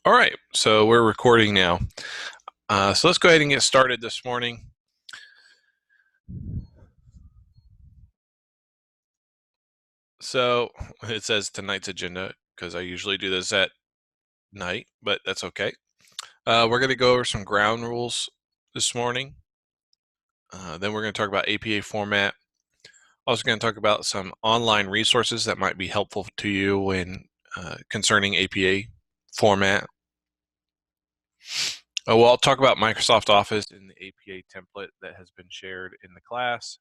All right, so we're recording now. So let's go ahead and get started this morning. So it says tonight's agenda because I usually do this at night, but that's okay. We're going to go over some ground rules this morning. Then we're going to talk about APA format. Also going to talk about some online resources that might be helpful to you when concerning APA format. We'll talk about Microsoft Office and the APA template that has been shared in the class.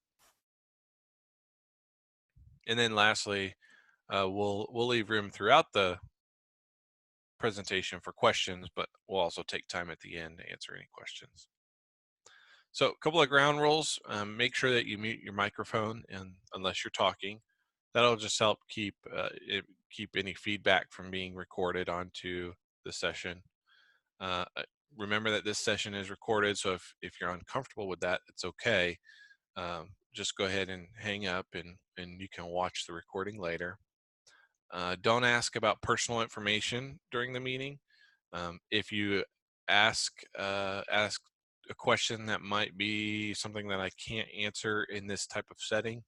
And then lastly, we'll leave room throughout the presentation for questions, but we'll also take time at the end to answer any questions. So a couple of ground rules. Make sure that you mute your microphone unless you're talking. That'll just help keep any feedback from being recorded onto the session. Remember that this session is recorded, so if you're uncomfortable with that, it's okay. Just go ahead and hang up and you can watch the recording later. Don't ask about personal information during the meeting. If you ask a question that might be something that I can't answer in this type of setting,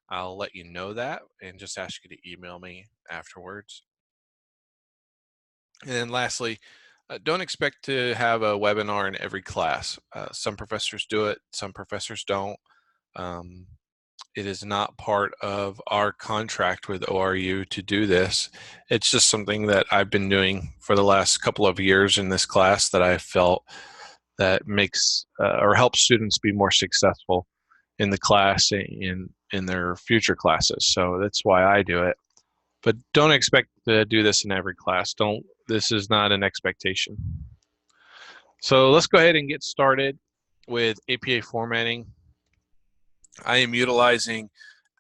I'll let you know that and just ask you to email me afterwards. And then lastly, don't expect to have a webinar in every class. Some professors do it, some professors don't. It is not part of our contract with ORU to do this. It's just something that I've been doing for the last couple of years in this class that I felt that makes or helps students be more successful in the class in their future classes. So that's why I do it. But don't expect to do this in every class. This is not an expectation. So let's go ahead and get started with APA formatting. I am utilizing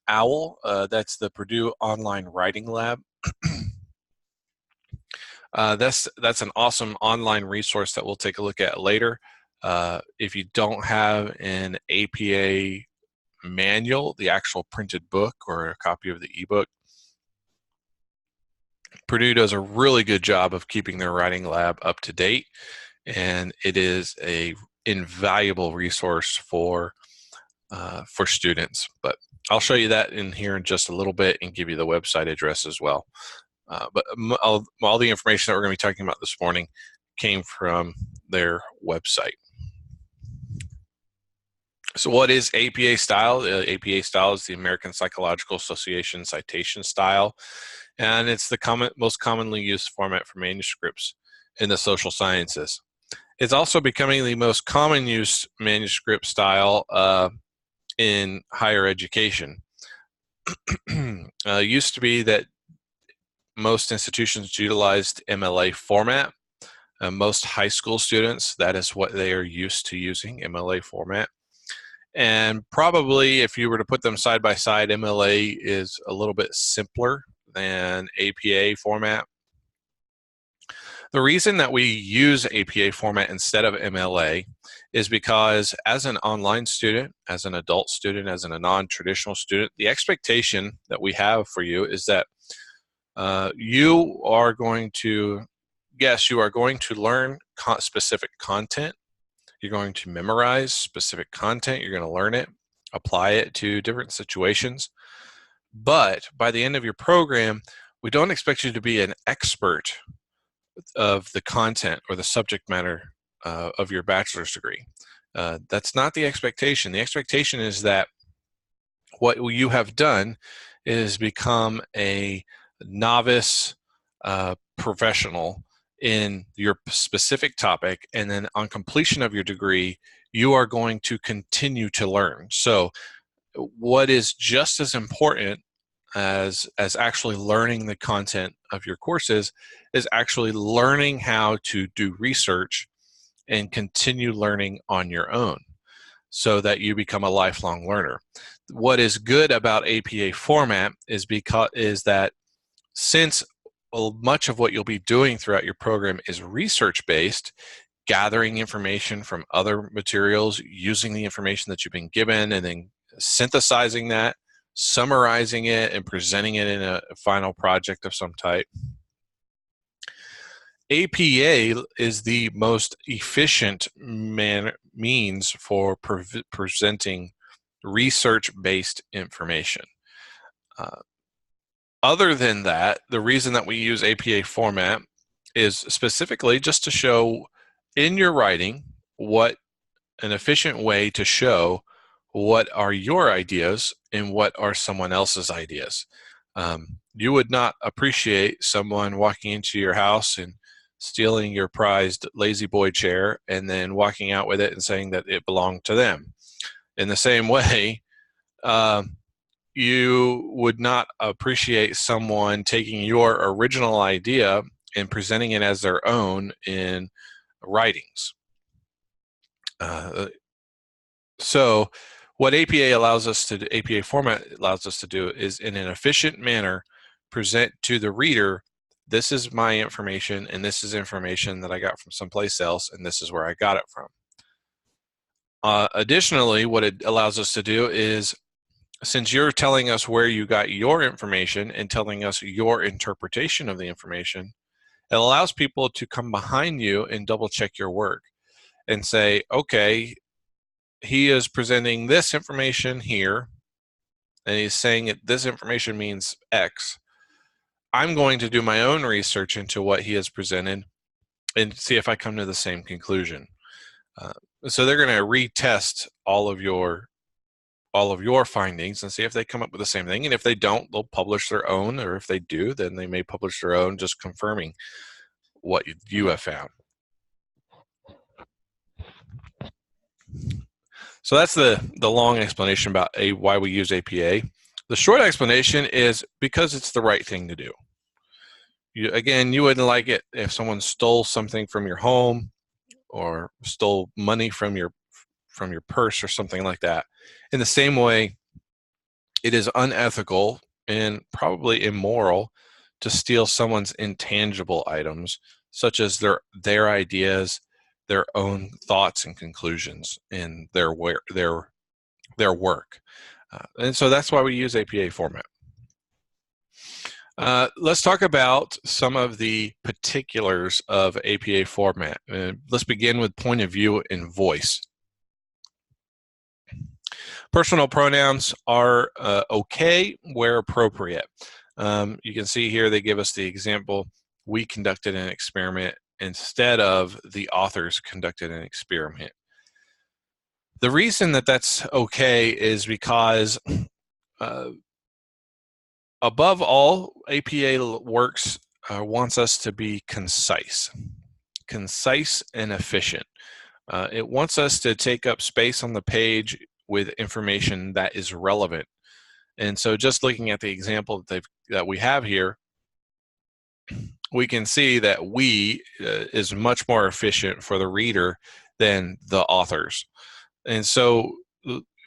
OWL, that's the Purdue Online Writing Lab. That's an awesome online resource that we'll take a look at later. If you don't have an APA manual, the actual printed book or a copy of the ebook, Purdue does a really good job of keeping their writing lab up to date, and it is a invaluable resource for students. But I'll show you that in here in just a little bit and give you the website address as well. But all the information that we're going to be talking about this morning came from their website. So what is APA style? APA style is the American Psychological Association citation style, and it's the most commonly used format for manuscripts in the social sciences. It's also becoming the most common used manuscript style in higher education. Used to be that most institutions utilized MLA format. Most high school students, that is what they are used to using, MLA format. And probably if you were to put them side by side, MLA is a little bit simpler than APA format. The reason that we use APA format instead of MLA is because as an online student, as an adult student, as a non-traditional student, the expectation that we have for you is that you are going to, yes, you are going to learn specific content. You're going to memorize specific content. You're going to learn it, apply it to different situations. But by the end of your program, we don't expect you to be an expert of the content or the subject matter of your bachelor's degree. That's not the expectation. The expectation is that what you have done is become a novice professional in your specific topic, and then on completion of your degree, you are going to continue to learn. So what is just as important as actually learning the content of your courses is actually learning how to do research and continue learning on your own so that you become a lifelong learner. What is good about APA format is that since much of what you'll be doing throughout your program is research based, gathering information from other materials, using the information that you've been given, and then synthesizing that, summarizing it, and presenting it in a final project of some type. APA is the most efficient means for presenting research-based information. Other than that, the reason that we use APA format is specifically just to show in your writing what an efficient way to show what are your ideas and what are someone else's ideas. You would not appreciate someone walking into your house and stealing your prized lazy boy chair and then walking out with it and saying that it belonged to them. In the same way, you would not appreciate someone taking your original idea and presenting it as their own in writings. So what APA format allows us to do is, in an efficient manner, present to the reader, this is my information, and this is information that I got from someplace else, and this is where I got it from. Additionally, what it allows us to do is, since you're telling us where you got your information and telling us your interpretation of the information, it allows people to come behind you and double check your work and say, okay, he is presenting this information here, and he's saying that this information means X. I'm going to do my own research into what he has presented and see if I come to the same conclusion. So they're going to retest all of your findings and see if they come up with the same thing. And if they don't, they'll publish their own, or if they do, then they may publish their own, just confirming what you have found. So that's the long explanation about why we use APA. The short explanation is because it's the right thing to do. Again, you wouldn't like it if someone stole something from your home or stole money from your purse or something like that. In the same way, it is unethical and probably immoral to steal someone's intangible items, such as their ideas, their own thoughts and conclusions in their work. And so that's why we use APA format. Let's talk about some of the particulars of APA format. Let's begin with point of view and voice. Personal pronouns are okay where appropriate. You can see here they give us the example, we conducted an experiment, instead of the authors conducted an experiment. The reason that that's okay is because above all, APA wants us to be concise and efficient. It wants us to take up space on the page with information that is relevant. And so just looking at the example that we have here, we can see that we is much more efficient for the reader than the authors. And so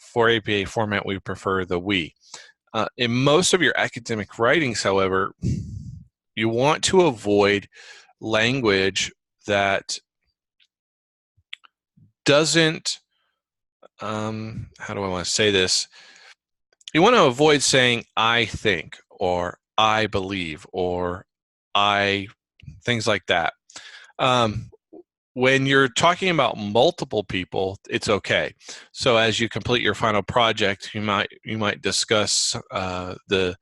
for APA format, we prefer the we. In most of your academic writings, however, you want to avoid language that doesn't, how do I want to say this? You want to avoid saying I think, or I believe, or things like that. When you're talking about multiple people, it's okay. So as you complete your final project, you might discuss the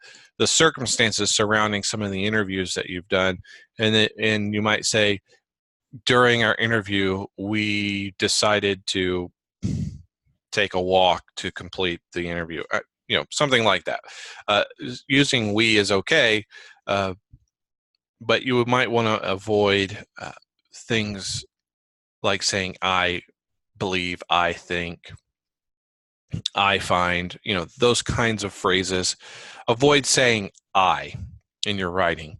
circumstances surrounding some of the interviews that you've done, and you might say, during our interview, we decided to take a walk to complete the interview. Something like that. Using we is okay, but you might want to avoid things like saying I believe, I think, I find, those kinds of phrases. Avoid saying I in your writing.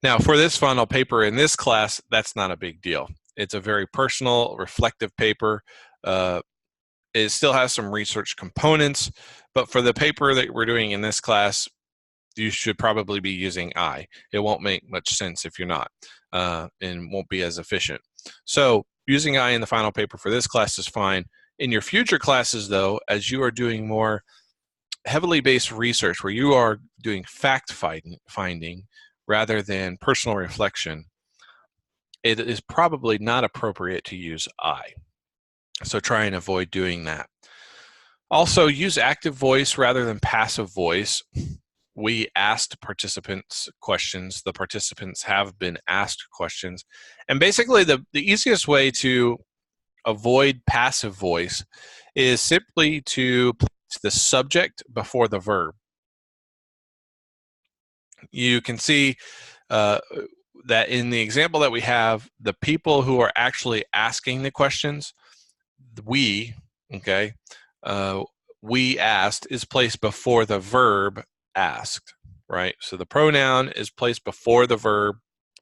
Now, for this final paper in this class, that's not a big deal. It's a very personal, reflective paper. It still has some research components, but for the paper that we're doing in this class, you should probably be using I. It won't make much sense if you're not, and won't be as efficient. So using I in the final paper for this class is fine. In your future classes, though, as you are doing more heavily based research where you are doing fact finding rather than personal reflection, it is probably not appropriate to use I. So try and avoid doing that. Also, use active voice rather than passive voice. We asked participants questions. The participants have been asked questions. And basically, the easiest way to avoid passive voice is simply to place the subject before the verb. You can see that in the example that we have, the people who are actually asking the questions, we asked is placed before the verb asked, right? So the pronoun is placed before the verb,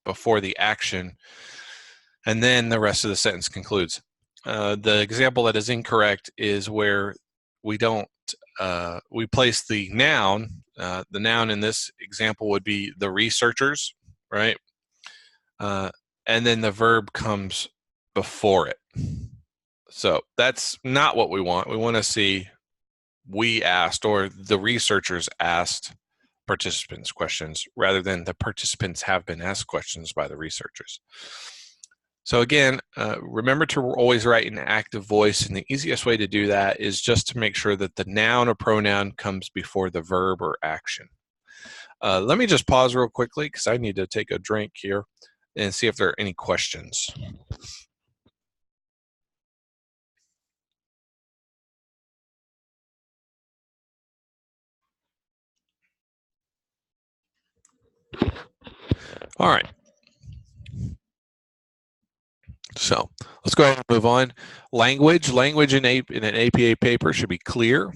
before the action, and then the rest of the sentence concludes. The example that is incorrect is where we don't, we place the noun. The noun in this example would be the researchers, right? And then the verb comes before it. So that's not what we want. We want to see we asked or the researchers asked participants questions rather than the participants have been asked questions by the researchers. So again, remember to always write in active voice, and the easiest way to do that is just to make sure that the noun or pronoun comes before the verb or action. Let me just pause real quickly because I need to take a drink here and see if there are any questions. All right. So let's go ahead and move on. Language in an APA paper should be clear.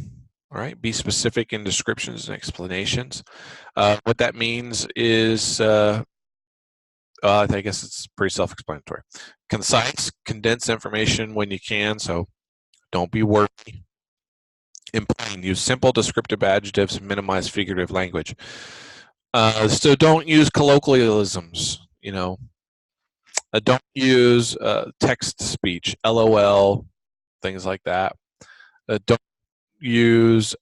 All right, be specific in descriptions and explanations. What that means is, I guess it's pretty self-explanatory. Concise, condense information when you can, so don't be wordy. In plain, use simple descriptive adjectives and minimize figurative language. So don't use colloquialisms, don't use text speech, LOL, things like that. Don't use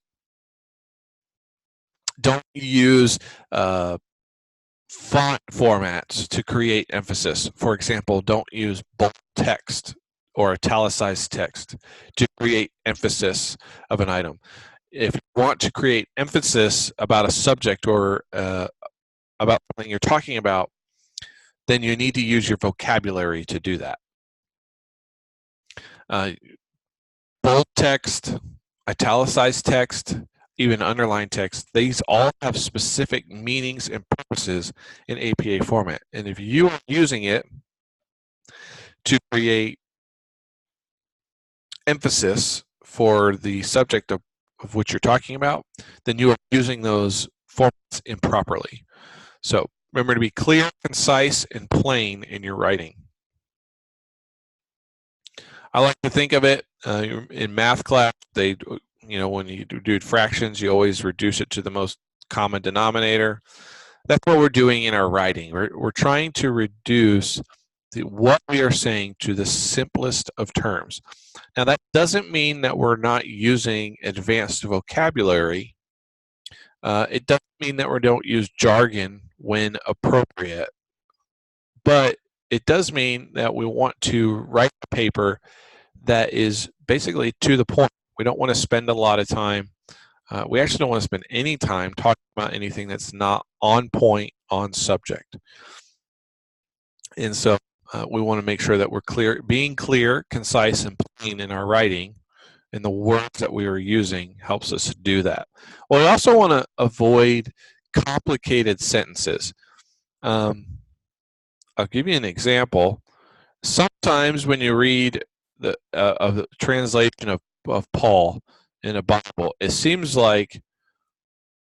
font formats to create emphasis. For example, don't use bold text or italicized text to create emphasis of an item. If you want to create emphasis about a subject or about something you're talking about, then you need to use your vocabulary to do that. Bold text, italicized text, even underlined text, these all have specific meanings and purposes in APA format. And if you are using it to create emphasis for the subject of which you're talking about, then you are using those formats improperly. So remember to be clear, concise, and plain in your writing. I like to think of it in math class, when you do fractions, you always reduce it to the most common denominator. That's what we're doing in our writing. We're trying to reduce what we are saying to the simplest of terms. Now, that doesn't mean that we're not using advanced vocabulary. It doesn't mean that we don't use jargon when appropriate, but it does mean that we want to write a paper that is basically to the point. We don't want to spend a lot of time. We actually don't want to spend any time talking about anything that's not on point, on subject. And so we want to make sure that we're clear, being clear, concise, and plain in our writing, and the words that we are using helps us do that. Well, we also want to avoid complicated sentences. I'll give you an example. Sometimes when you read the translation of Paul in a Bible, it seems like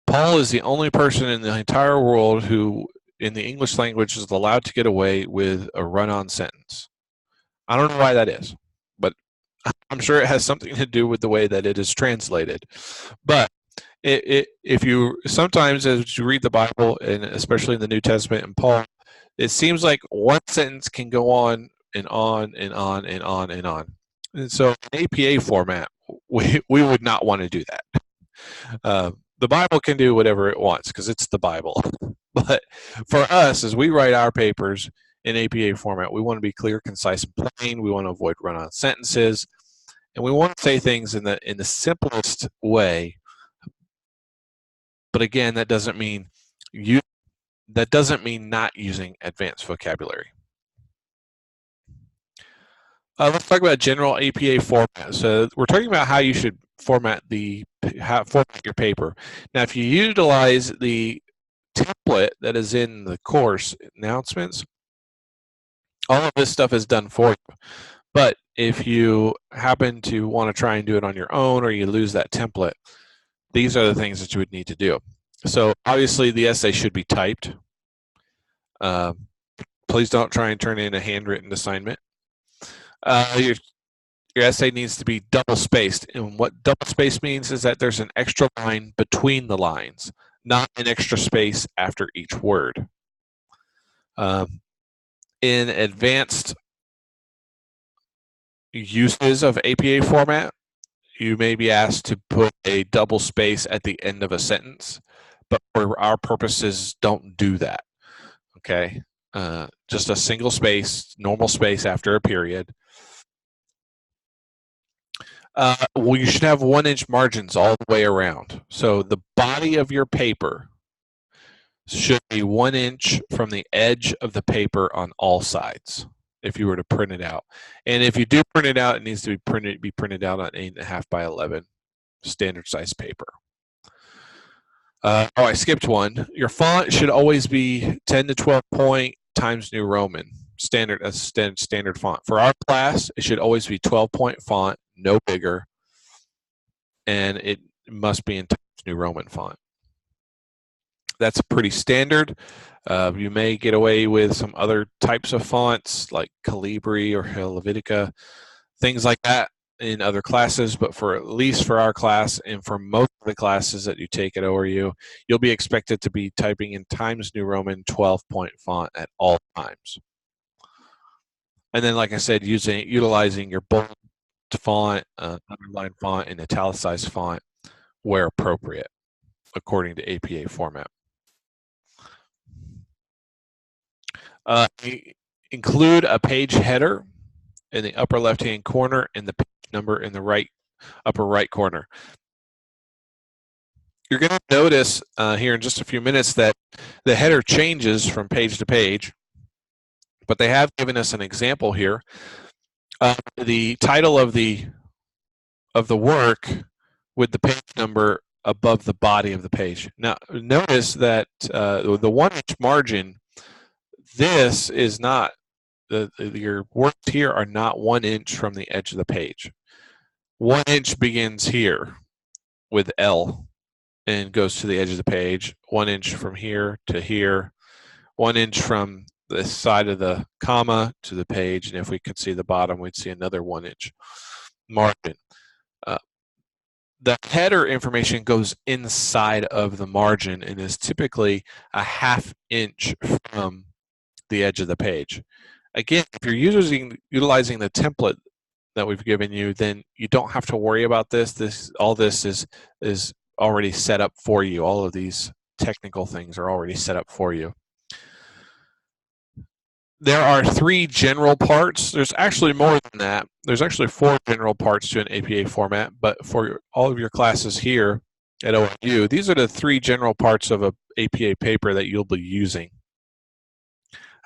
Paul is the only person in the entire world who, in the English language, is allowed to get away with a run-on sentence. I don't know why that is, but I'm sure it has something to do with the way that it is translated. But if you sometimes, as you read the Bible, and especially in the New Testament and Paul, it seems like one sentence can go on and on and on and on and on. And so in APA format, we would not want to do that. The Bible can do whatever it wants because it's the Bible. But for us, as we write our papers, in APA format. We want to be clear, concise, and plain. We want to avoid run-on sentences, and we want to say things in the simplest way. But again, that doesn't mean not using advanced vocabulary. Let's talk about general APA format. So we're talking about how you should format your paper. Now, if you utilize the template that is in the course announcements, all of this stuff is done for you. But if you happen to want to try and do it on your own, or you lose that template, these are the things that you would need to do. So obviously the essay should be typed. Please don't try and turn in a handwritten assignment. Your essay needs to be double spaced, and what double space means is that there's an extra line between the lines, not an extra space after each word. In advanced uses of APA format, you may be asked to put a double space at the end of a sentence, but for our purposes, don't do that, okay? Just a single space, normal space after a period. Well, you should have 1-inch margins all the way around. So the body of your paper should be 1 inch from the edge of the paper on all sides if you were to print it out. And if you do print it out, it needs to be printed out on 8.5 by 11 standard size paper. Oh, I skipped one. Your font should always be 10 to 12 point Times New Roman. Standard font. For our class, it should always be 12-point font, no bigger, and it must be in Times New Roman font. That's pretty standard. You may get away with some other types of fonts like Calibri or Helvetica, things like that in other classes, but for at least for our class and for most of the classes that you take at ORU, you'll be expected to be typing in Times New Roman 12-point font at all times. And then, like I said, utilizing your bold font, underlined font, and italicized font where appropriate, according to APA format. Include a page header in the upper left-hand corner and the page number in the upper right corner. You're going to notice here in just a few minutes that the header changes from page to page, but they have given us an example here. The title of the work with the page number above the body of the page. Now, notice that the 1-inch margin, this is not, your words here are not 1 inch from the edge of the page. 1 inch begins here with L and goes to the edge of the page. 1 inch from here to here. 1 inch from the side of the comma to the page, and if we could see the bottom, we'd see another 1-inch margin. The header information goes inside of the margin and is typically a 1/2 inch from the edge of the page. Again, if you're utilizing the template that we've given you, then you don't have to worry about this. All this is already set up for you. All of these technical things are already set up for you. There are 3 general parts. There's actually more than that. There's actually 4 general parts to an APA format, but for all of your classes here at ORU, these are the 3 general parts of an APA paper that you'll be using.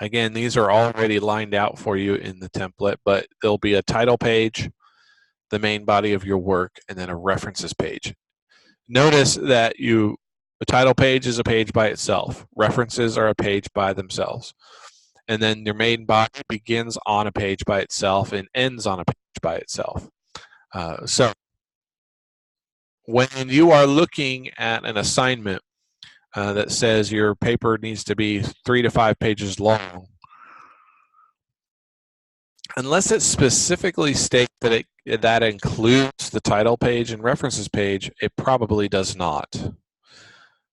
Again, these are already lined out for you in the template, but there'll be a title page, the main body of your work, and then a references page. Notice that the title page is a page by itself. References are a page by themselves. And then your main body begins on a page by itself and ends on a page by itself. So when you are looking at an assignment that says your paper needs to be 3 to 5 pages long, unless it specifically states that that includes the title page and references page, it probably does not.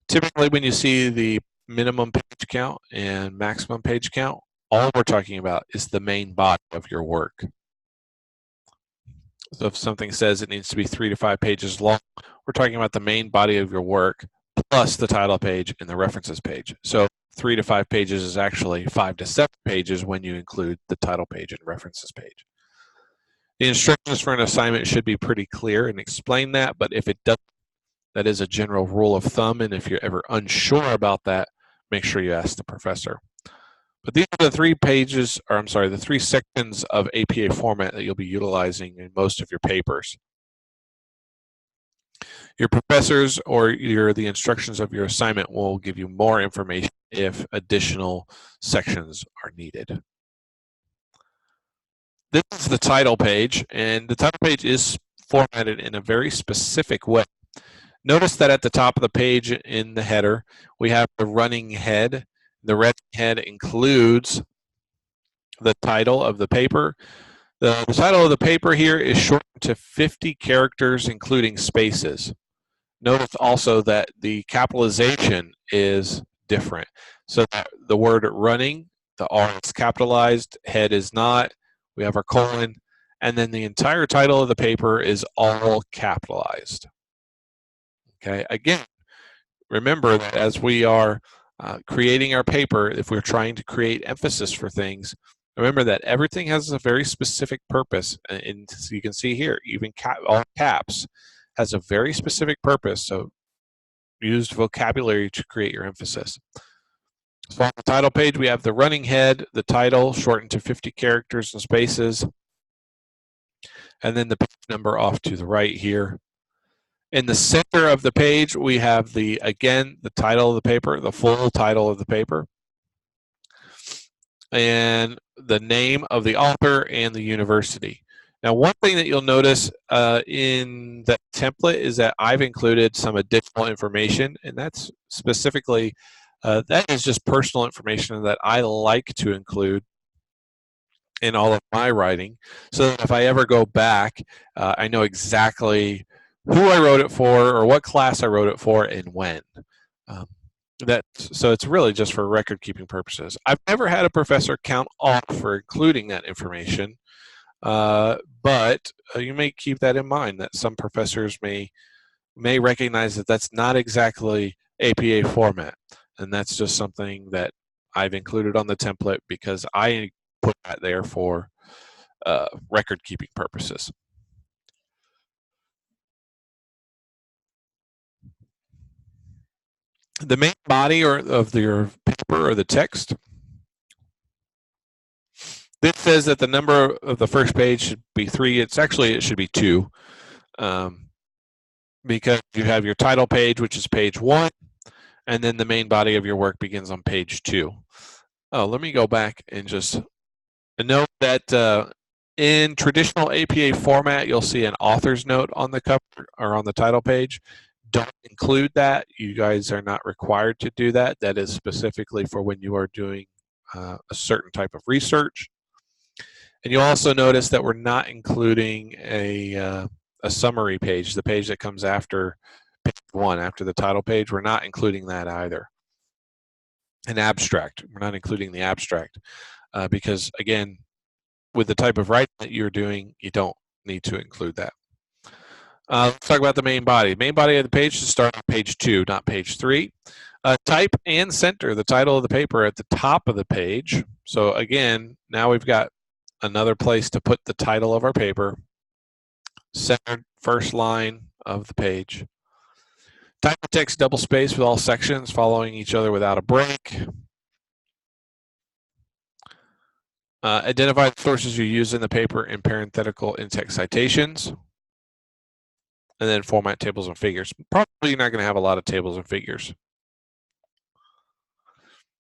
Typically, when you see the minimum page count and maximum page count, all we're talking about is the main body of your work. So if something says it needs to be 3 to 5 pages long, we're talking about the main body of your work plus the title page and the references page. So 3 to 5 pages is actually 5 to 7 pages when you include the title page and references page. The instructions for an assignment should be pretty clear and explain that, but if it doesn't, that is a general rule of thumb, and if you're ever unsure about that, make sure you ask the professor. But these are the 3 pages, or I'm sorry, the 3 sections of APA format that you'll be utilizing in most of your papers. Your professors or the instructions of your assignment will give you more information if additional sections are needed. This is the title page, and the title page is formatted in a very specific way. Notice that at the top of the page in the header, we have the running head. The running head includes the title of the paper. The title of the paper here is shortened to 50 characters, including spaces. Notice also that the capitalization is different. So that the word running, the R is capitalized, head is not. We have our colon, and then the entire title of the paper is all capitalized. Okay, again, remember that as we are creating our paper, if we're trying to create emphasis for things, remember that everything has a very specific purpose. And so you can see here, even all caps has a very specific purpose. So use vocabulary to create your emphasis. So on the title page, we have the running head, the title shortened to 50 characters and spaces, and then the page number off to the right here. In the center of the page, we have again, the title of the paper, the full title of the paper, and the name of the author and the university. Now, one thing that you'll notice in that template is that I've included some additional information, and that's specifically, that is just personal information that I like to include in all of my writing, so that if I ever go back, I know exactly who I wrote it for, or what class I wrote it for, and when. So it's really just for record-keeping purposes. I've never had a professor count off for including that information, but you may keep that in mind, that some professors may recognize that that's not exactly APA format, and that's just something that I've included on the template because I put that there for record-keeping purposes. The main body of your paper or the text, this says that the number of the first page should be 3. It should be 2, because you have your title page, which is page 1, and then the main body of your work begins on page 2. Oh, let me go back and just note that in traditional APA format, you'll see an author's note on the cover or on the title page. Don't include that. You guys are not required to do that. That is specifically for when you are doing a certain type of research. And you'll also notice that we're not including a summary page, the page that comes after page 1, after the title page. We're not including that either. An abstract. We're not including the abstract because, again, with the type of writing that you're doing, you don't need to include that. Let's talk about the main body. The main body of the page should start on page 2, not page 3. Type and center the title of the paper at the top of the page. So again, now we've got another place to put the title of our paper. Centered first line of the page. Type the text double space with all sections following each other without a break. Identify the sources you use in the paper in parenthetical in-text citations. And then format tables and figures. Probably you're not going to have a lot of tables and figures.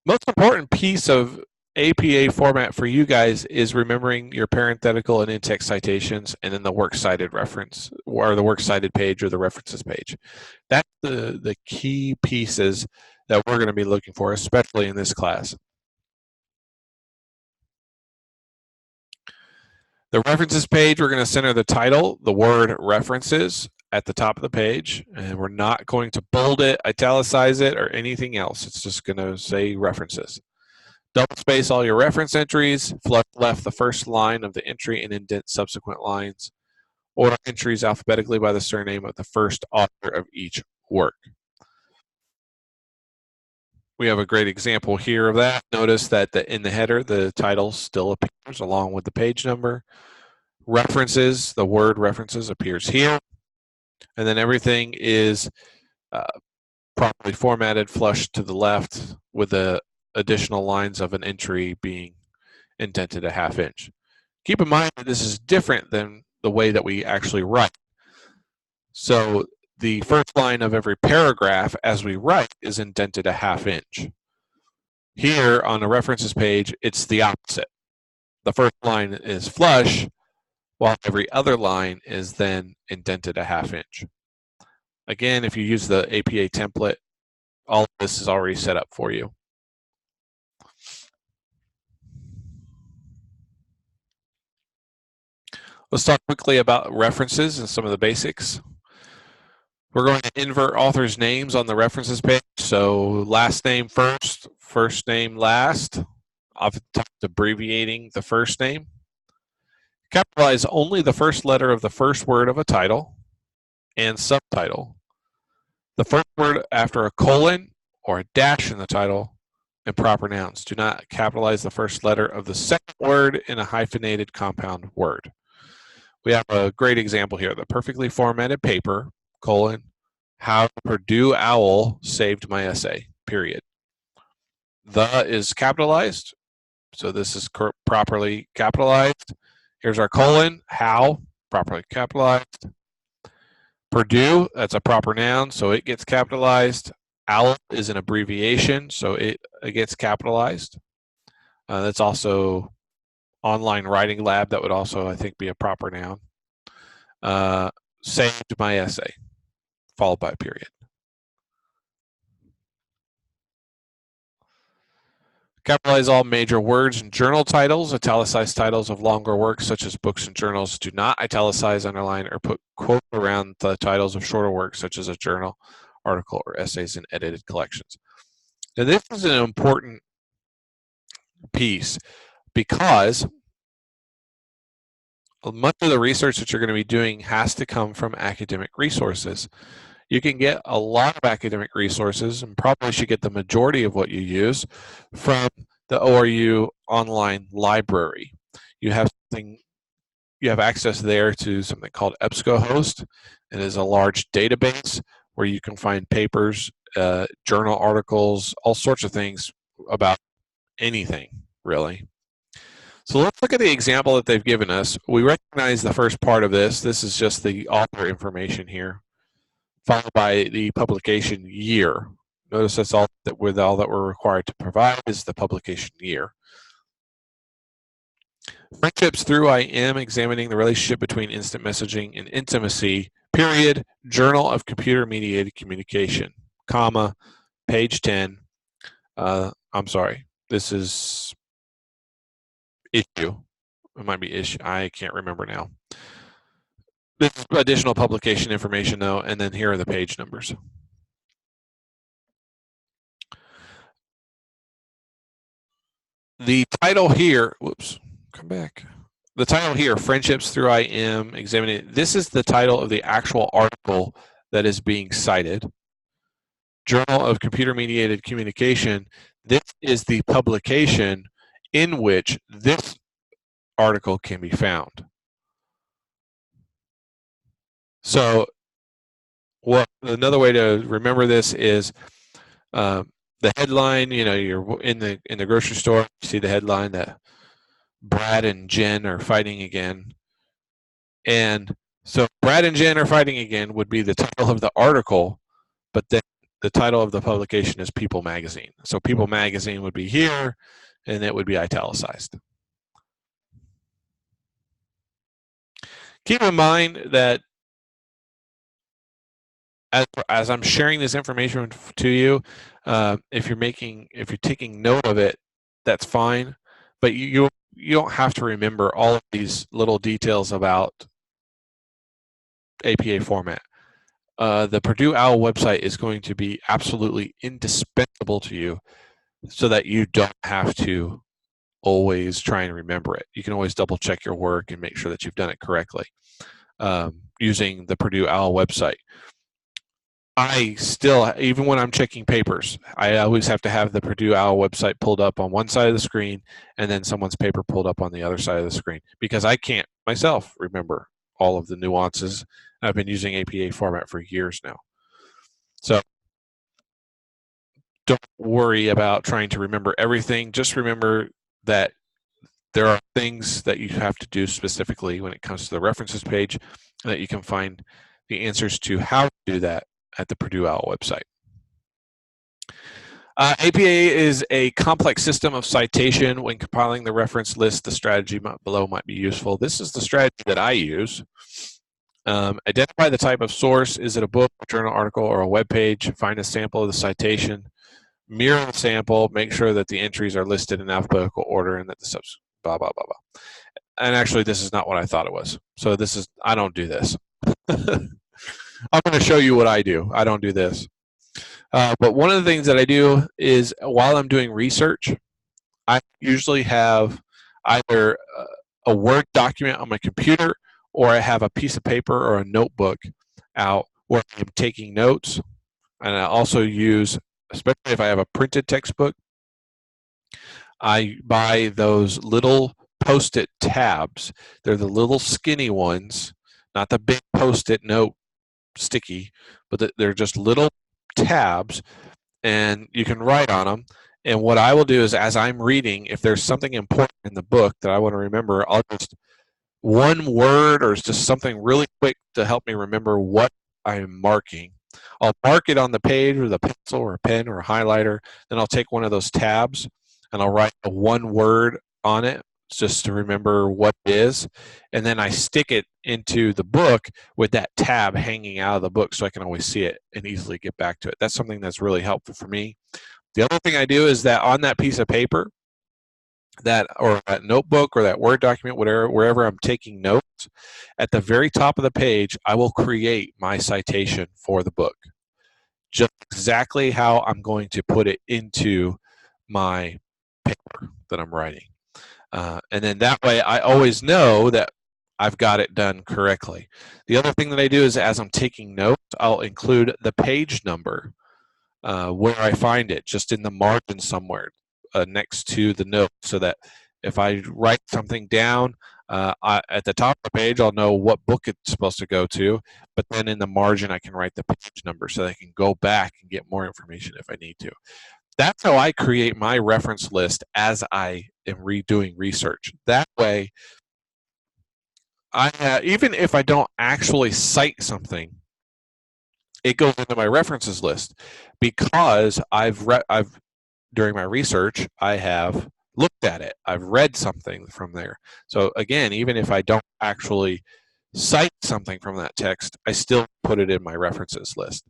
Most important piece of APA format for you guys is remembering your parenthetical and in-text citations, and then the works cited reference, or the works cited page, or the references page. That's the key pieces that we're going to be looking for, especially in this class. The references page, we're going to center the title, the word references, at the top of the page, and we're not going to bold it, italicize it, or anything else. It's just going to say references. Double space all your reference entries, flush left the first line of the entry and indent subsequent lines. Order entries alphabetically by the surname of the first author of each work. We have a great example here of that. Notice that in the header, the title still appears along with the page number. References, the word references appears here. And then everything is properly formatted, flush to the left with the additional lines of an entry being indented a ½ inch. Keep in mind that this is different than the way that we actually write. So the first line of every paragraph as we write is indented a ½ inch. Here on the references page, it's the opposite. The first line is flush, while every other line is then indented a ½ inch. Again, if you use the APA template, all of this is already set up for you. Let's talk quickly about references and some of the basics. We're going to invert authors' names on the references page. So last name first, first name last, oftentimes abbreviating the first name. Capitalize only the first letter of the first word of a title and subtitle. The first word after a colon or a dash in the title, and proper nouns. Do not capitalize the first letter of the second word in a hyphenated compound word. We have a great example here. The perfectly formatted paper, colon, how Purdue Owl saved my essay, period. The is capitalized, so this is properly capitalized. Here's our colon, how, properly capitalized. Purdue, that's a proper noun, so it gets capitalized. Owl is an abbreviation, so it gets capitalized. That's also online writing lab. That would also, I think, be a proper noun. Saved my essay, followed by a period. Capitalize all major words and journal titles. Italicized titles of longer works such as books and journals do not italicize, underline, or put quote around the titles of shorter works such as a journal, article, or essays in edited collections. Now this is an important piece because much of the research that you're going to be doing has to come from academic resources. You can get a lot of academic resources and probably should get the majority of what you use from the ORU online library. You have access there to something called EBSCOhost. It is a large database where you can find papers, journal articles, all sorts of things about anything, really. So let's look at the example that they've given us. We recognize the first part of this. This is just the author information here, followed by the publication year. Notice that's all that we're required to provide is the publication year. Friendships through IM, examining the relationship between instant messaging and intimacy, period, Journal of Computer-Mediated Communication, comma, page 10. I'm sorry, this is issue. It might be issue. I can't remember now. This is additional publication information though, and then here are the page numbers. The title here, whoops, come back. The title here, Friendships Through IM, examining, this is the title of the actual article that is being cited. Journal of Computer-Mediated Communication, this is the publication in which this article can be found. So another way to remember this is the headline, you're in the grocery store, you see the headline that Brad and Jen are fighting again. And so Brad and Jen are fighting again would be the title of the article, but then the title of the publication is People Magazine. So People Magazine would be here, and it would be italicized. Keep in mind that as I'm sharing this information to you, if you're taking note of it, that's fine. But you don't have to remember all of these little details about APA format. The Purdue Owl website is going to be absolutely indispensable to you so that you don't have to always try and remember it. You can always double check your work and make sure that you've done it correctly using the Purdue Owl website. I still, even when I'm checking papers, I always have to have the Purdue OWL website pulled up on one side of the screen and then someone's paper pulled up on the other side of the screen because I can't myself remember all of the nuances. I've been using APA format for years now. So don't worry about trying to remember everything. Just remember that there are things that you have to do specifically when it comes to the references page, and that you can find the answers to how to do that at the Purdue OWL website. APA is a complex system of citation. When compiling the reference list, the strategy below might be useful. This is the strategy that I use. Identify the type of source. Is it a book, a journal article, or a web page? Find a sample of the citation. Mirror the sample. Make sure that the entries are listed in alphabetical order and that the subs blah, blah, blah, blah. And actually, this is not what I thought it was. So this is, I don't do this. I'm going to show you what I do. I don't do this. But one of the things that I do is while I'm doing research, I usually have either a Word document on my computer or I have a piece of paper or a notebook out where I'm taking notes. And I also use, especially if I have a printed textbook, I buy those little Post-it tabs. They're the little skinny ones, not the big Post-it note sticky, but they're just little tabs, and you can write on them. And what I will do is, as I'm reading, if there's something important in the book that I want to remember, I'll just one word or just something really quick to help me remember what I'm marking. I'll mark it on the page with a pencil or a pen or a highlighter. Then I'll take one of those tabs and I'll write a one word on it just to remember what it is. And then I stick it into the book with that tab hanging out of the book so I can always see it and easily get back to it. That's something that's really helpful for me. The other thing I do is that on that piece of paper, that or that notebook or that Word document, whatever, wherever I'm taking notes, at the very top of the page, I will create my citation for the book. Just exactly how I'm going to put it into my paper that I'm writing. And then that way I always know that I've got it done correctly. The other thing that I do is as I'm taking notes, I'll include the page number where I find it, just in the margin somewhere next to the note, so that if I write something down at the top of the page, I'll know what book it's supposed to go to, but then in the margin I can write the page number so that I can go back and get more information if I need to. That's how I create my reference list as I am redoing research. That way, even if I don't actually cite something, it goes into my references list because during my research, I have looked at it. I've read something from there. So again, even if I don't actually cite something from that text, I still put it in my references list.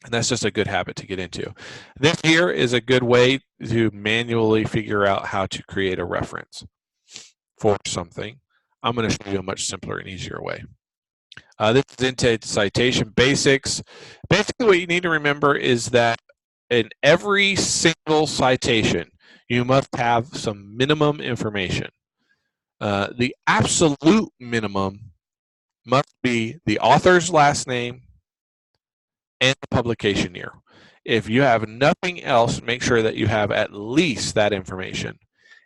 And that's just a good habit to get into. This here is a good way to manually figure out how to create a reference for something. I'm going to show you a much simpler and easier way. This is in-text citation basics. Basically, what you need to remember is that in every single citation, you must have some minimum information. The absolute minimum must be the author's last name and the publication year. If you have nothing else, make sure that you have at least that information.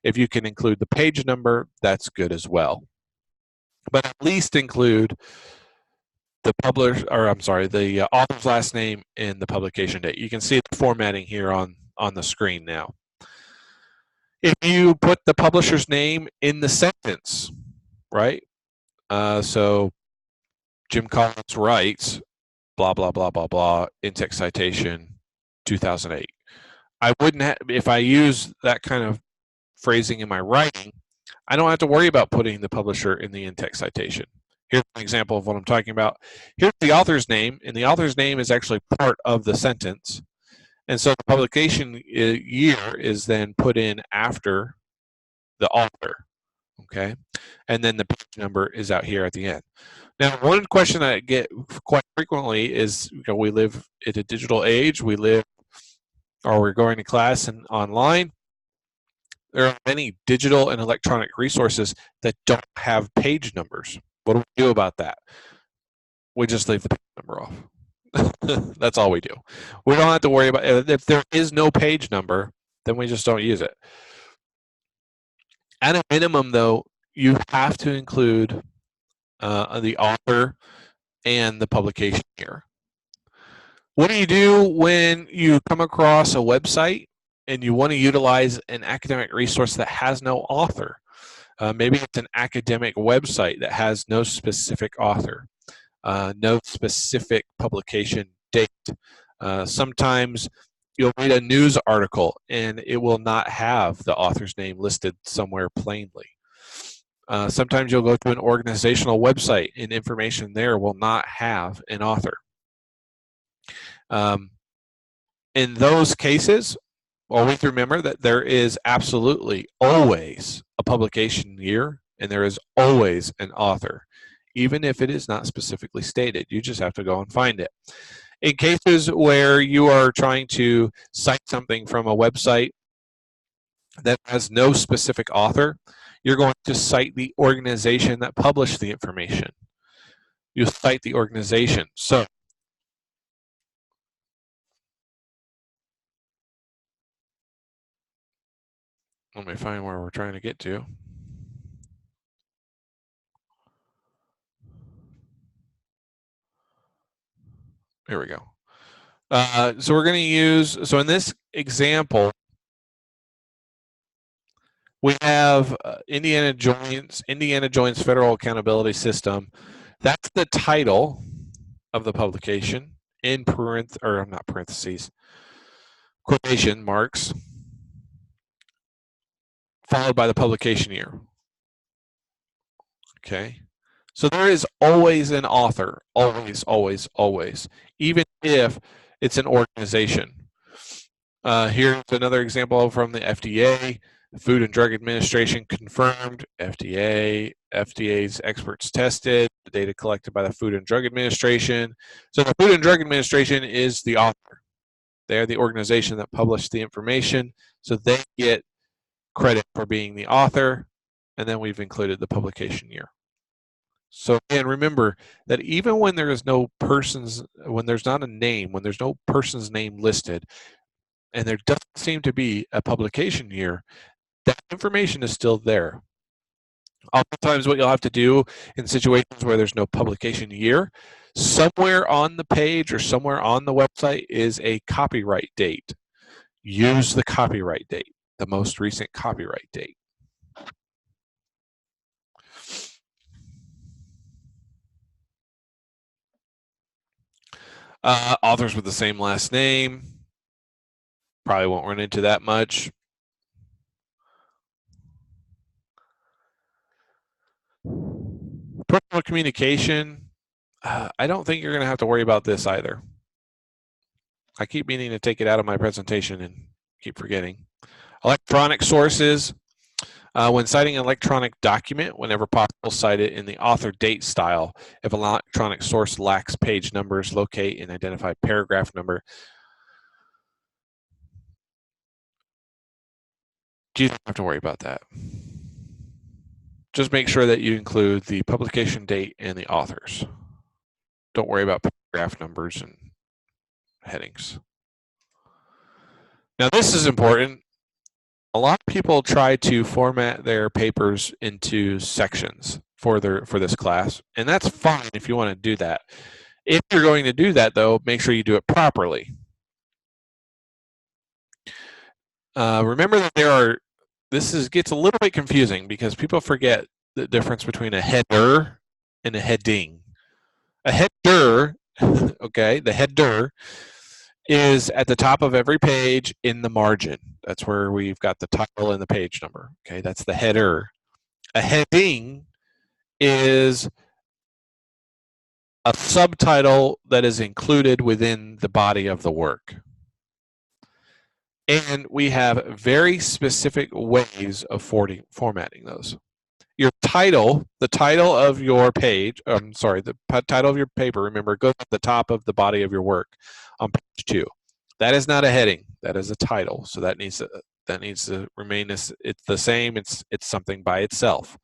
If you can include the page number, that's good as well. But at least include the author's last name and the publication date. You can see the formatting here on the screen now. If you put the publisher's name in the sentence, right? So Jim Collins writes, blah, blah, blah, blah, blah, in-text citation 2008. I wouldn't have, if I use that kind of phrasing in my writing, I don't have to worry about putting the publisher in the in-text citation. Here's an example of what I'm talking about. Here's the author's name, and the author's name is actually part of the sentence. And so the publication year is then put in after the author, okay? And then the page number is out here at the end. Now, one question I get quite frequently is, we live in a digital age, we're going to class and online. There are many digital and electronic resources that don't have page numbers. What do we do about that? we just leave the page number off. That's all we do. We don't have to worry about it. If there is no page number, then we just don't use it. At a minimum, though, you have to include the author and the publication year. What do you do when you come across a website and you want to utilize an academic resource that has no author? Maybe it's an academic website that has no specific author, no specific publication date. Sometimes you'll read a news article and it will not have the author's name listed somewhere plainly. Sometimes you'll go to an organizational website and information there will not have an author. In those cases, always remember that there is absolutely always a publication year and there is always an author, even if it is not specifically stated. You just have to go and find it. In cases where you are trying to cite something from a website that has no specific author, you're going to cite the organization that published the information. You cite the organization. So let me find where we're trying to get to. Here we go. So we're going to use, so in this example, we have Indiana Joins Federal Accountability System. That's the title of the publication in quotation marks, followed by the publication year. Okay. So there is always an author, always, always, always, even if it's an organization. Here's another example from the FDA. Food and Drug Administration confirmed, FDA's experts tested, the data collected by the Food and Drug Administration. So the Food and Drug Administration is the author. They're the organization that published the information, so they get credit for being the author, and then we've included the publication year. So again, remember that even when there is no when there's not a name, when there's no person's name listed, and there doesn't seem to be a publication year, that information is still there. Oftentimes what you'll have to do in situations where there's no publication year, somewhere on the page or somewhere on the website is a copyright date. Use the copyright date, the most recent copyright date. Authors with the same last name, probably won't run into that much. Personal communication, I don't think you're going to have to worry about this either. I keep meaning to take it out of my presentation and keep forgetting. Electronic sources. When citing an electronic document, whenever possible, cite it in the author date style. If an electronic source lacks page numbers, locate and identify paragraph number. You don't have to worry about that. Just make sure that you include the publication date and the authors. Don't worry about paragraph numbers and headings. Now this is important. A lot of people try to format their papers into sections for this class, and that's fine if you want to do that. If you're going to do that, though, make sure you do it properly. Remember that this gets a little bit confusing because people forget the difference between a header and a heading. A header, okay, the header is at the top of every page in the margin. That's where we've got the title and the page number. Okay, that's the header. A heading is a subtitle that is included within the body of the work. And we have very specific ways of formatting those. Your title, the title of your page, the title of your paper, remember, goes at the top of the body of your work on page 2. That is not a heading. That is a title. So that needs to remain it's the same. It's something by itself.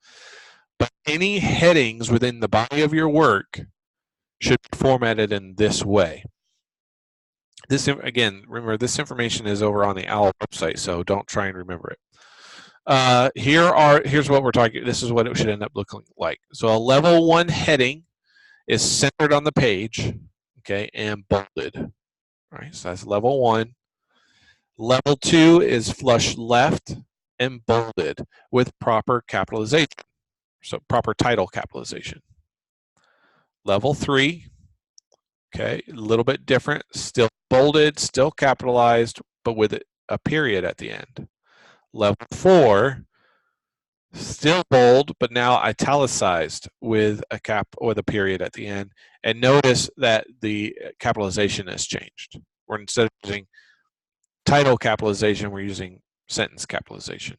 But any headings within the body of your work should be formatted in this way. This, again, remember, this information is over on the OWL website, so don't try and remember it. Here's what we're talking. This is what it should end up looking like. So a level 1 heading is centered on the page, okay, and bolded. All right, so that's level 1. Level 2 is flush left and bolded with proper capitalization, so proper title capitalization. Level 3, okay, a little bit different, still bolded, still capitalized, but with a period at the end. Level 4, still bold, but now italicized with a period at the end. And notice that the capitalization has changed. We're, instead of using title capitalization, we're using sentence capitalization.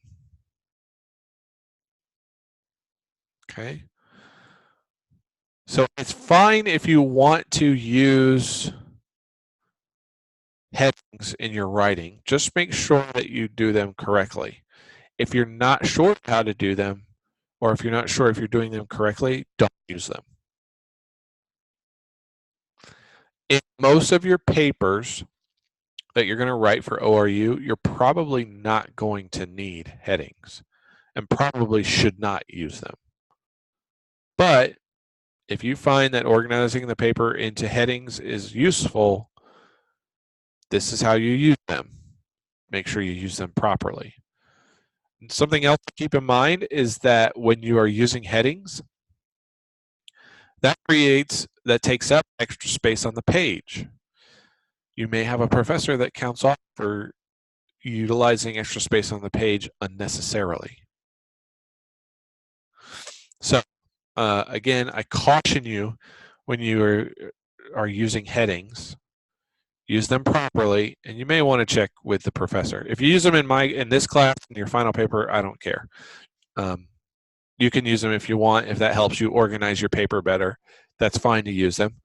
Okay. So it's fine if you want to use headings in your writing. Just make sure that you do them correctly. If you're not sure how to do them, or if you're not sure if you're doing them correctly, don't use them. In most of your papers that you're going to write for ORU, you're probably not going to need headings and probably should not use them. But if you find that organizing the paper into headings is useful, this is how you use them. Make sure you use them properly. And something else to keep in mind is that when you are using headings, that takes up extra space on the page. You may have a professor that counts off for utilizing extra space on the page unnecessarily. So again, I caution you when you are using headings, use them properly, and you may want to check with the professor. If you use them in this class, in your final paper, I don't care. You can use them if you want. If that helps you organize your paper better, that's fine to use them.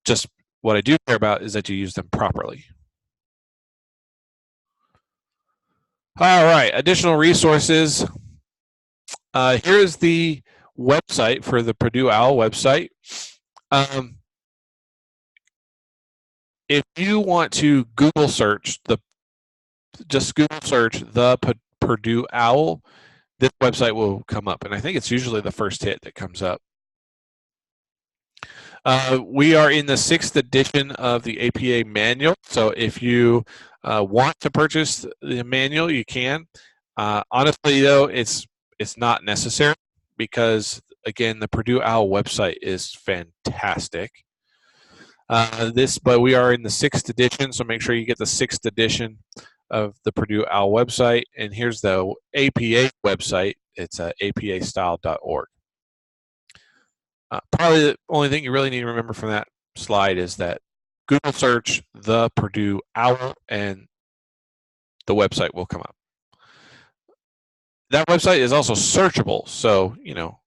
Just what I do care about is that you use them properly. All right, additional resources. Here's the website for the Purdue OWL website. If you want to Google search just Google search the Purdue OWL, this website will come up, and I think it's usually the first hit that comes up. We are in the 6th edition of the APA manual, so if you want to purchase the manual, you can. Honestly, though, it's not necessary because, again, the Purdue OWL website is fantastic. But we are in the 6th edition, so make sure you get the 6th edition of the Purdue OWL website. And here's the APA website. It's apastyle.org. Probably the only thing you really need to remember from that slide is that Google search the Purdue OWL and the website will come up. That website is also searchable, so, you know,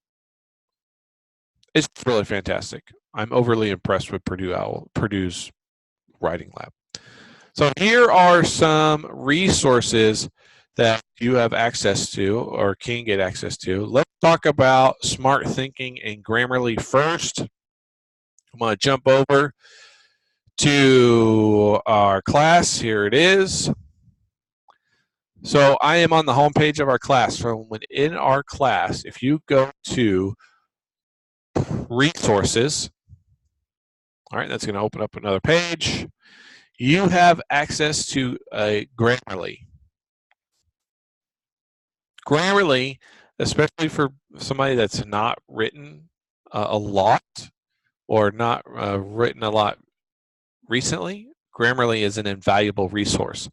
it's really fantastic. I'm overly impressed with Purdue's writing lab. So here are some resources that you have access to or can get access to. Let's talk about Smart Thinking and Grammarly first. I'm going to jump over to our class. Here it is. So I am on the home page of our class. So in our class, if you go to resources, all right, that's going to open up another page. You have access to Grammarly. Grammarly, especially for somebody that's not written a lot or not written a lot recently, Grammarly is an invaluable resource.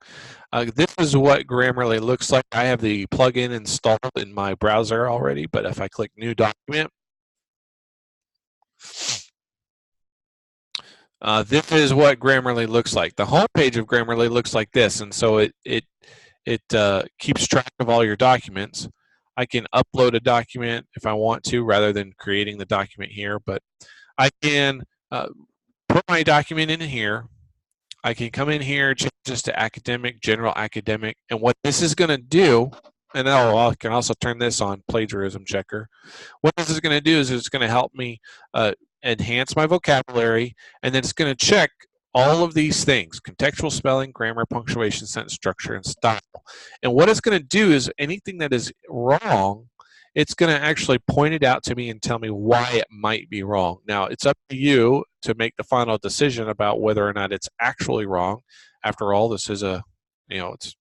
This is what Grammarly looks like. I have the plugin installed in my browser already, but if I click New Document, this is what Grammarly looks like. The home page of Grammarly looks like this, and so it keeps track of all your documents. I can upload a document if I want to, rather than creating the document here, but I can put my document in here. I can come in here, change this to academic, general academic, and what this is going to do, and I can also turn this on, plagiarism checker. What this is going to do is it's going to help me enhance my vocabulary, and then it's going to check all of these things: contextual spelling, grammar, punctuation, sentence structure, and style. And what it's going to do is anything that is wrong, it's going to actually point it out to me and tell me why it might be wrong. Now, it's up to you to make the final decision about whether or not it's actually wrong. After all, this is it's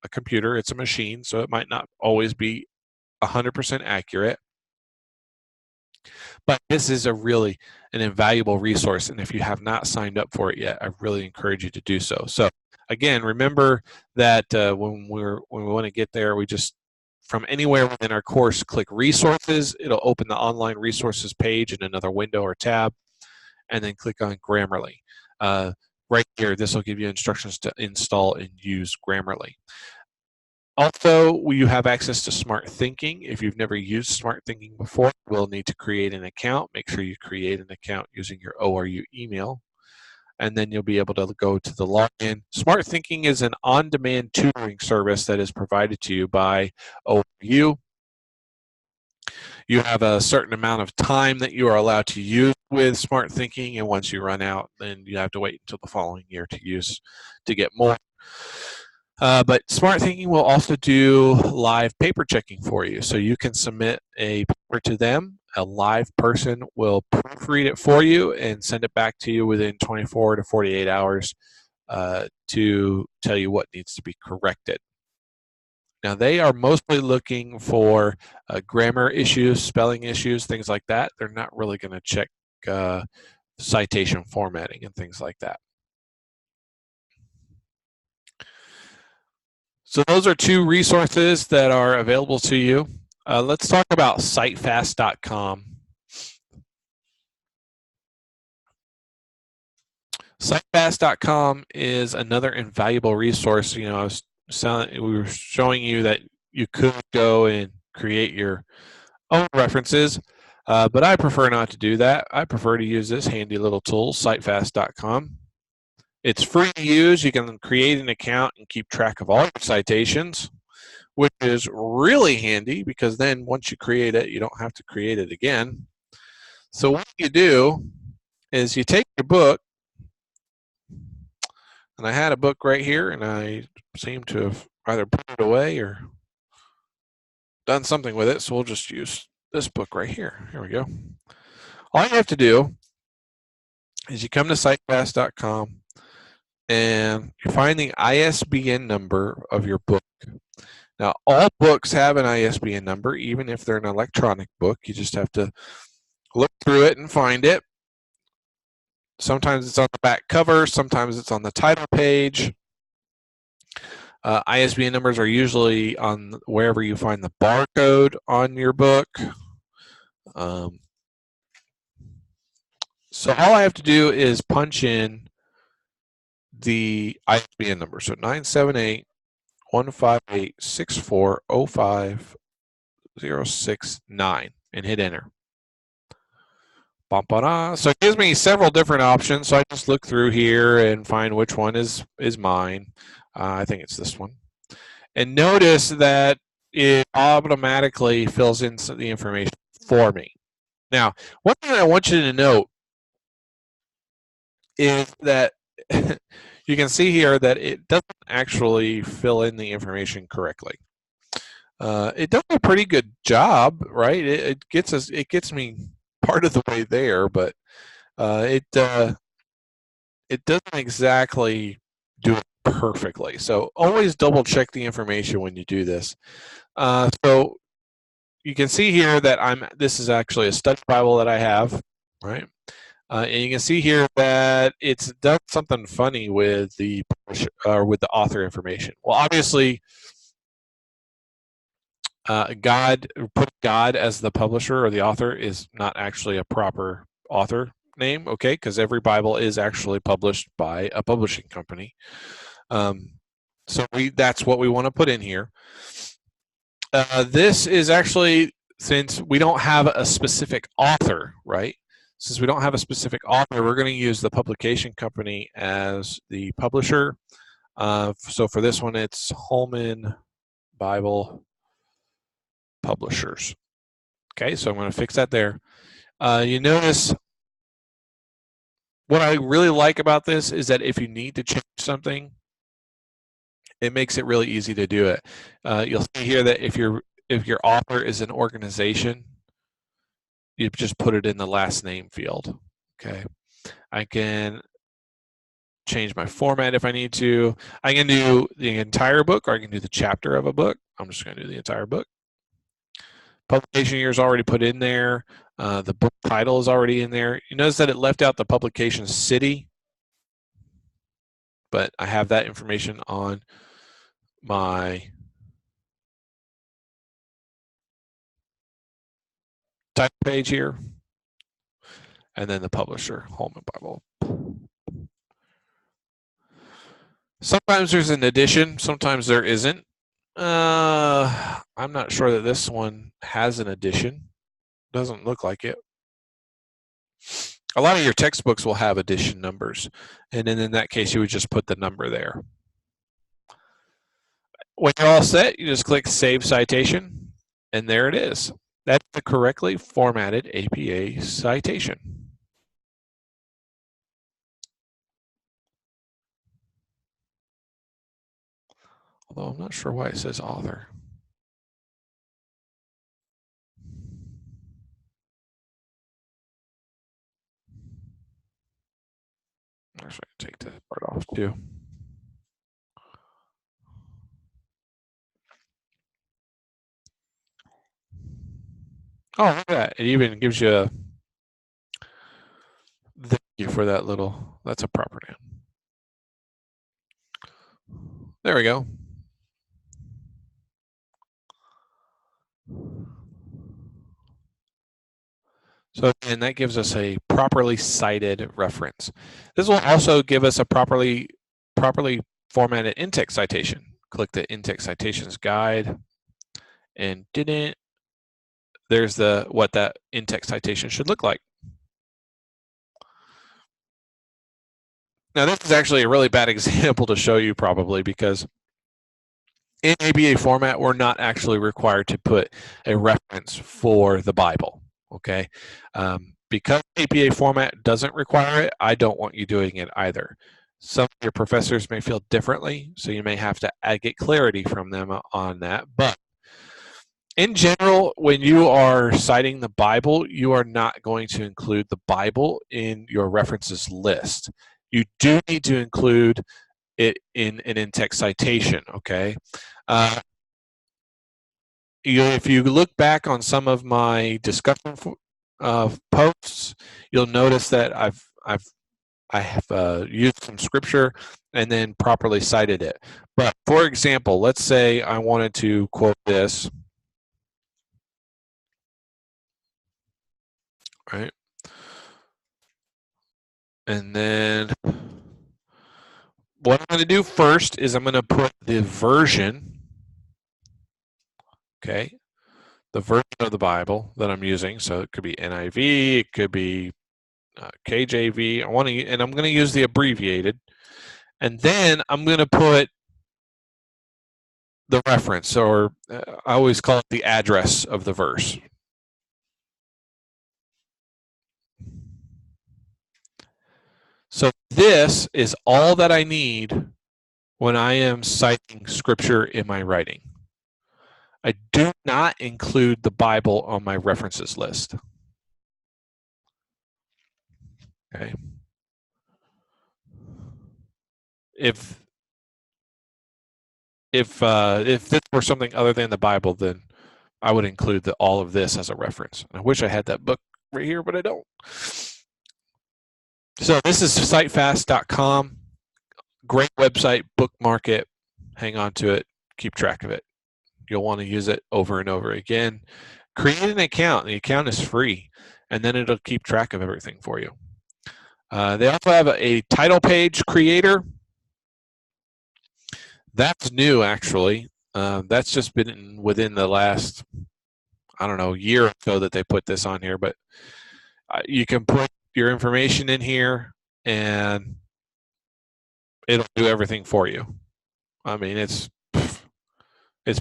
a computer, it's a machine, so it might not always be 100% accurate. But this is an invaluable resource, and if you have not signed up for it yet, I really encourage you to do so. So again, remember that when we want to get there, we just, from anywhere within our course, click resources. It'll open the online resources page in another window or tab, and then click on Grammarly. Right here, this will give you instructions to install and use Grammarly. Also, you have access to Smart Thinking. If you've never used Smart Thinking before, you will need to create an account. Make sure you create an account using your ORU email, and then you'll be able to go to the login. Smart Thinking is an on-demand tutoring service that is provided to you by ORU. You have a certain amount of time that you are allowed to use with Smart Thinking, and once you run out, then you have to wait until the following year to get more. But Smart Thinking will also do live paper checking for you. So you can submit a paper to them. A live person will proofread it for you and send it back to you within 24 to 48 hours to tell you what needs to be corrected. Now, they are mostly looking for grammar issues, spelling issues, things like that. They're not really going to check citation formatting and things like that. So those are two resources that are available to you. Let's talk about Citefast.com. Citefast.com is another invaluable resource. We were showing you that you could go and create your own references, but I prefer not to do that. I prefer to use this handy little tool, Citefast.com. It's free to use. You can create an account and keep track of all your citations, which is really handy because then once you create it, you don't have to create it again. So what you do is you take your book, and I had a book right here, and I seem to have either put it away or done something with it, so we'll just use this book right here. Here we go. All you have to do is you come to Citefast.com, and you find the ISBN number of your book. Now, all books have an ISBN number, even if they're an electronic book. You just have to look through it and find it. Sometimes it's on the back cover, sometimes it's on the title page. ISBN numbers are usually on wherever you find the barcode on your book. So all I have to do is punch in the ISBN number. So 978-158-6405-069 and hit enter. So it gives me several different options. So I just look through here and find which one is mine. I think it's this one. And notice that it automatically fills in the information for me. Now, one thing I want you to note is that you can see here that it doesn't actually fill in the information correctly. It does a pretty good job, right? It gets me part of the way there, but it doesn't exactly do it perfectly. So always double check the information when you do this. So you can see here that this is actually a study Bible that I have, right? And you can see here that it's done something funny with the author information. Well, obviously, put God as the publisher or the author is not actually a proper author name, okay? Because every Bible is actually published by a publishing company. So that's what we want to put in here. This is actually, since we don't have a specific author, right? Since we don't have a specific author, we're going to use the publication company as the publisher. So for this one, it's Holman Bible Publishers. Okay, so I'm going to fix that there. You notice what I really like about this is that if you need to change something, it makes it really easy to do it. You'll see here that if your author is an organization, you just put it in the last name field. Okay, I can change my format if I need to. I can do the entire book, or I can do the chapter of a book. I'm just going to do the entire book. Publication year is already put in there. The book title is already in there. You notice that it left out the publication city, but I have that information on my title page here. And then the publisher, Holman Bible. Sometimes there's an edition, sometimes there isn't. I'm not sure that this one has an edition. Doesn't look like it. A lot of your textbooks will have edition numbers, and then in that case, you would just put the number there. When you're all set, you just click Save Citation, and there it is. That's the correctly formatted APA citation. Although I'm not sure why it says author. Actually, I can take that part off too. Oh, look at that. It even gives you a thank you for that little, that's a proper name. There we go. So again, that gives us a properly cited reference. This will also give us a properly formatted in-text citation. Click the in-text citations guide, and there's what that in-text citation should look like. Now this is actually a really bad example to show you probably, because in APA format, we're not actually required to put a reference for the Bible, okay? Because APA format doesn't require it, I don't want you doing it either. Some of your professors may feel differently, so you may have to get clarity from them on that. But in general, when you are citing the Bible, you are not going to include the Bible in your references list. You do need to include it in an in-text citation, okay? If you look back on some of my discussion posts, you'll notice that I have used some scripture and then properly cited it. But for example, let's say I wanted to quote this, right? And then what I'm going to do first is I'm going to put the version, okay, the version of the Bible that I'm using. So it could be NIV, it could be KJV. And I'm going to use the abbreviated. And then I'm going to put the reference, or I always call it the address of the verse. So this is all that I need when I am citing scripture in my writing. I do not include the Bible on my references list. Okay. If this were something other than the Bible, then I would include all of this as a reference. I wish I had that book right here, but I don't. So this is citefast.com. Great website, bookmark it, hang on to it, keep track of it. You'll want to use it over and over again. Create an account. The account is free, and then it'll keep track of everything for you. They also have a title page creator. That's new, actually. That's just been within the last, I don't know, year or so that they put this on here. But you can put your information in here, and it'll do everything for you. I mean, it's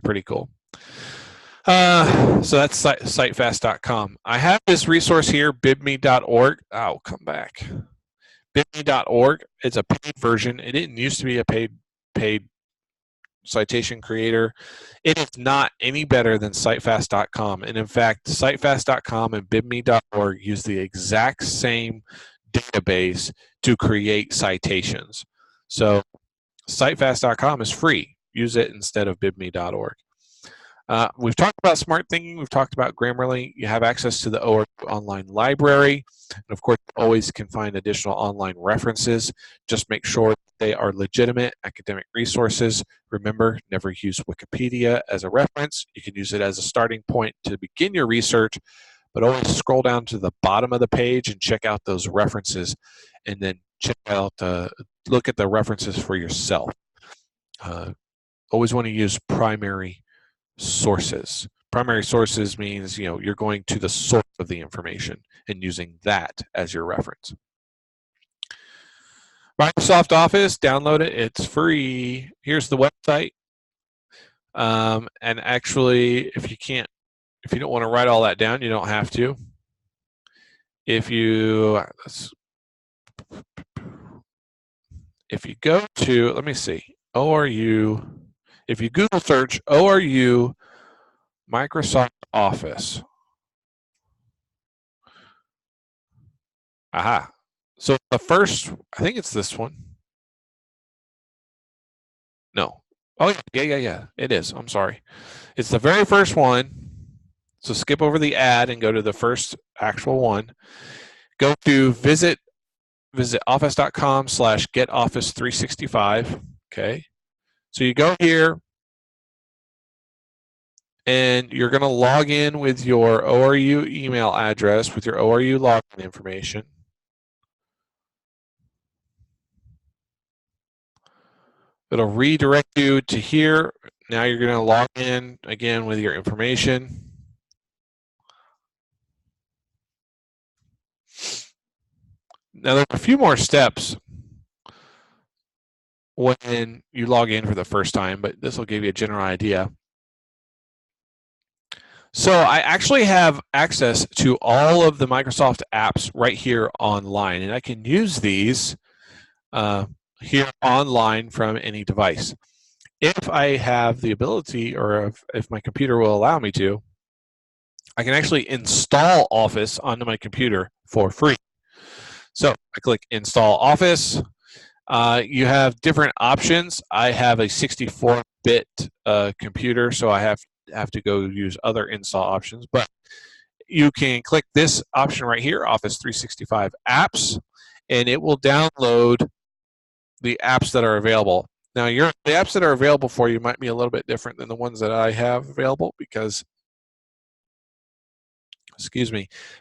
pretty cool. So that's citefast.com. I have this resource here, bibme.org. Oh, come back. bibme.org. It's a paid version. It didn't used to be a paid citation creator. It is not any better than citefast.com. And in fact, citefast.com and bibme.org use the exact same database to create citations. So citefast.com is free. Use it instead of bibme.org. We've talked about smart thinking. We've talked about Grammarly. You have access to the ORU online library. And of course, you always can find additional online references. Just make sure they are legitimate academic resources. Remember, never use Wikipedia as a reference. You can use it as a starting point to begin your research, but always scroll down to the bottom of the page and check out those references, and then look at the references for yourself. Always want to use primary sources. Primary sources means you're going to the source of the information and using that as your reference. Microsoft Office, download it. It's free. Here's the website. And actually, if you don't want to write all that down, you don't have to. If you go to, let me see, ORU, if you Google search ORU Microsoft Office. Aha. So the first, I think it's this one. No. Oh, yeah. It is. I'm sorry. It's the very first one. So skip over the ad and go to the first actual one. Go to visit office.com/getoffice365. Okay. So you go here and you're going to log in with your ORU email address with your ORU login information. It'll redirect you to here. Now you're going to log in again with your information. Now there's a few more steps when you log in for the first time, but this will give you a general idea. So I actually have access to all of the Microsoft apps right here online, and I can use these here online from any device. If I have the ability, or if my computer will allow me to, I can actually install Office onto my computer for free. So I click Install Office. You have different options. I have a 64-bit computer, so I have to go use other install options. But you can click this option right here, Office 365 Apps, and it will download the apps that are available. Now, the apps that are available for you might be a little bit different than the ones that I have available because,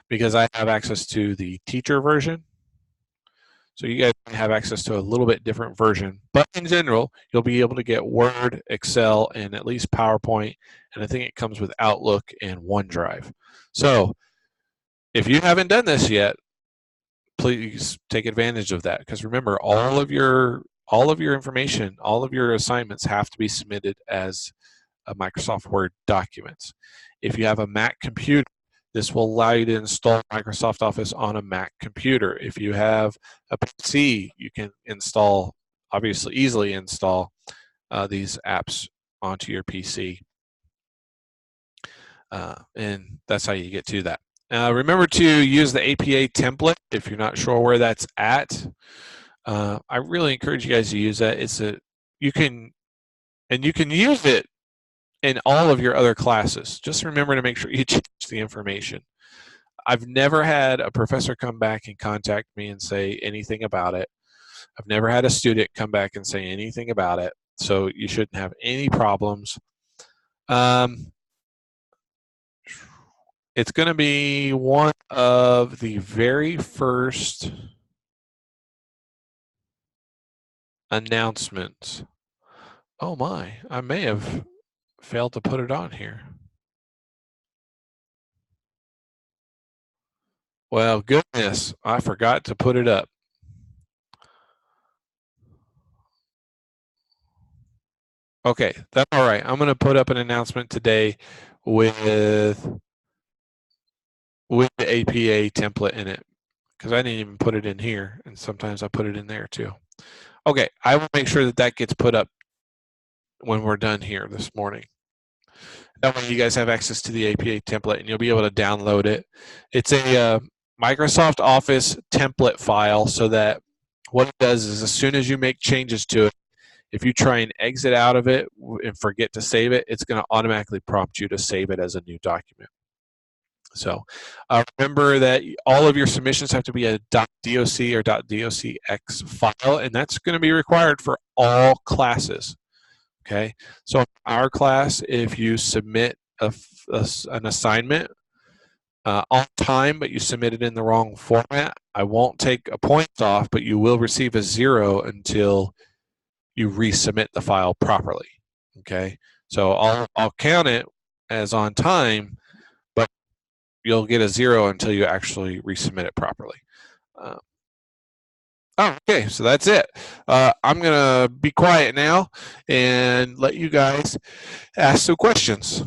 because I have access to the teacher version. So you guys have access to a little bit different version. But in general, you'll be able to get Word, Excel, and at least PowerPoint. And I think it comes with Outlook and OneDrive. So if you haven't done this yet, please take advantage of that. Because remember, all of your information, all of your assignments have to be submitted as Microsoft Word documents. If you have a Mac computer, this will allow you to install Microsoft Office on a Mac computer. If you have a PC, you can easily install these apps onto your PC. And that's how you get to that. Remember to use the APA template if you're not sure where that's at. I really encourage you guys to use that. You can use it in all of your other classes. Just remember to make sure you change the information. I've never had a professor come back and contact me and say anything about it. I've never had a student come back and say anything about it. So you shouldn't have any problems. It's going to be one of the very first announcements. Oh my, I may have failed to put it on here. Well, goodness, I forgot to put it up. Okay, that's all right. I'm going to put up an announcement today with the APA template in it. because I didn't even put it in here, and sometimes I put it in there too. Okay, I will make sure that that gets put up when we're done here this morning. That way you guys have access to the APA template, and you'll be able to download it. It's a Microsoft Office template file, so that what it does is as soon as you make changes to it, if you try and exit out of it and forget to save it, it's going to automatically prompt you to save it as a new document. So remember that all of your submissions have to be a .doc or .docx file, and that's going to be required for all classes. Okay, so in our class, if you submit an assignment on time, but you submit it in the wrong format, I won't take a point off, but you will receive a 0 until you resubmit the file properly. Okay, so I'll count it as on time, but you'll get a 0 until you actually resubmit it properly. Okay, so that's it. I'm going to be quiet now and let you guys ask some questions.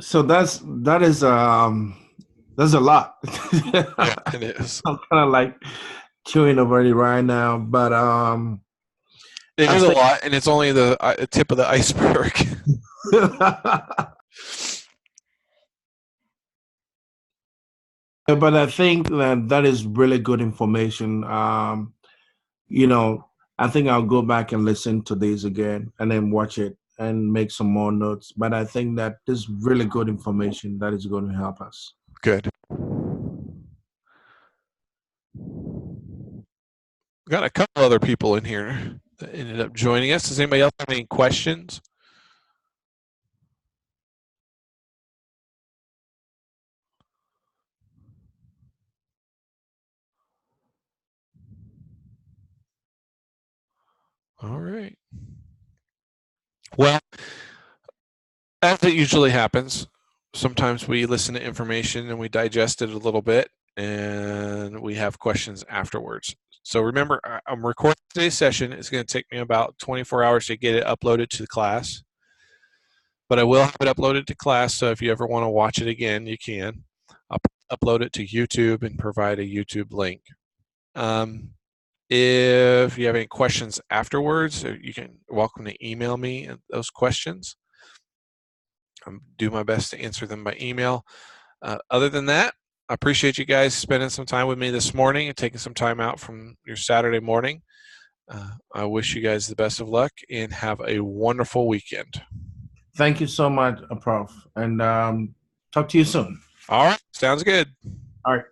So that is that's a lot. Yeah, it is. I'm kind of like chewing over it right now, but It I is a think lot, and it's only the tip of the iceberg. but I think that is really good information. You know, I think I'll go back and listen to these again and then watch it and make some more notes. But I think that this is really good information that is going to help us. Good. We've got a couple other people in here that ended up joining us. Does anybody else have any questions? All right. Well, as it usually happens, sometimes we listen to information and we digest it a little bit, and we have questions afterwards. So remember, I'm recording today's session. It's going to take me about 24 hours to get it uploaded to the class, but I will have it uploaded to class, so if you ever want to watch it again, you can. I'll upload it to YouTube and provide a YouTube link. If you have any questions afterwards, you can welcome to email me those questions. I'll do my best to answer them by email. Other than that, I appreciate you guys spending some time with me this morning and taking some time out from your Saturday morning. I wish you guys the best of luck and have a wonderful weekend. Thank you so much, Prof. And talk to you soon. All right, sounds good. All right.